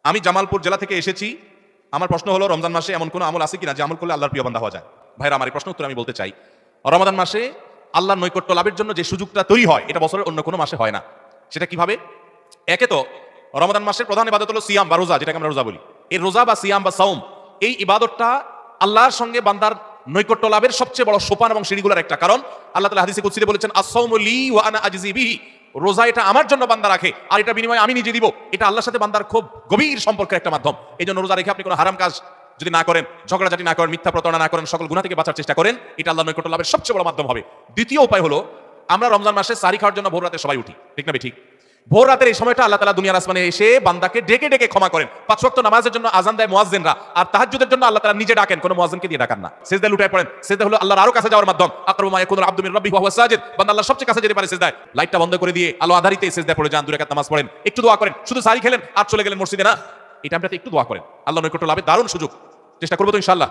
আমি জামালপুর জেলা থেকে এসেছি। আমার প্রশ্ন হলো, রমজান মাসে এমন কোনো আমল আছে কিনা যে আমল করলে আল্লাহর প্রিয় বান্দা হওয়া যায়? ভাইরা আমার, এই প্রশ্ন উত্তর আমি বলতে চাই। রমাদান মাসে আল্লাহর নৈকট্য লাভের জন্য যে সুযোগটা তৈরি হয়, এটা বছরের অন্য কোনো মাসে হয় না। সেটা কিভাবে? একে তো রমাদান মাসের প্রধান ইবাদত হলো সিয়াম বা রোজা, যেটাকে আমরা রোজা বলি। এই রোজা বা সিয়াম বা সাওম, এই ইবাদতটা আল্লাহর সঙ্গে বান্দার নৈকট্য লাভের সবচেয়ে বড় সোপান এবং সিঁড়িগুলোর একটা। কারণ আল্লাহ তাআলা হাদিসে কুদসিতে বলেছেন, আস-সাওমু লি ওয়া আনা আজজি বিহি। রোজা এটা আমার জন্য বান্দা রাখে, আর এটা বিনিময়ে আমি নিজে দিব। এটা আল্লাহর সাথে বান্দার খুব গভীর সম্পর্কের একটা মাধ্যম। এই জন্য রোজা রেখে আপনি কোনো হারাম কাজ যদি না করেন, ঝগড়াঝাটি না করেন, মিথ্যা প্রতারণা না করেন, সকল গুনাহ থেকে বাঁচার চেষ্টা করেন, এটা আল্লাহর নৈকট্য লাভের সবচেয়ে বড় মাধ্যম হবে। দ্বিতীয় উপায় হলো, আমরা রমজান মাসে সারি খাওয়ার জন্য ভোর রাতে সবাই উঠি, ঠিক না ঠিক? ভোর রাতের এই সময়টা আল্লাহ তাআলা দুনিয়ার আসমানে এসে বান্দাকে ডেকে ডেকে ক্ষমা করেন। 5 ওয়াক্ত নামাজের জন্য আযান দেয় মুয়াজ্জিনরা, আর তাহাজ্জুদের জন্য আল্লাহ তাআলা নিজে ডাকেন, কোনো মুয়াজ্জিনকে দিয়ে ডাকান না। সিজদায় লুটায় পড়েন। সিজদা হলো আল্লাহর আরো কাছে যাওয়ার মাধ্যম। আকরাবু মা ইয়াকুনুল আবদু মির রাব্বিহি ওয়া হুয়া সাজিদ। বান্দা আল্লাহর সবচেয়ে কাছে যেতে পারে সিজদায়। লাইটটা বন্ধ করে দিয়ে আলো আধারিতে সিজদায় পড়ে যান, 2 রাকাত নামাজ পড়েন, একটু দোয়া করেন। শুধু সারি খেলেন আর চলে গেলেন মসজিদে না, এটা আমরা একটু দোয়া করেন। আল্লাহর নৈকট্য লাভের দারুণ সুযোগ। চেষ্টা করব তো ইনশাআল্লাহ।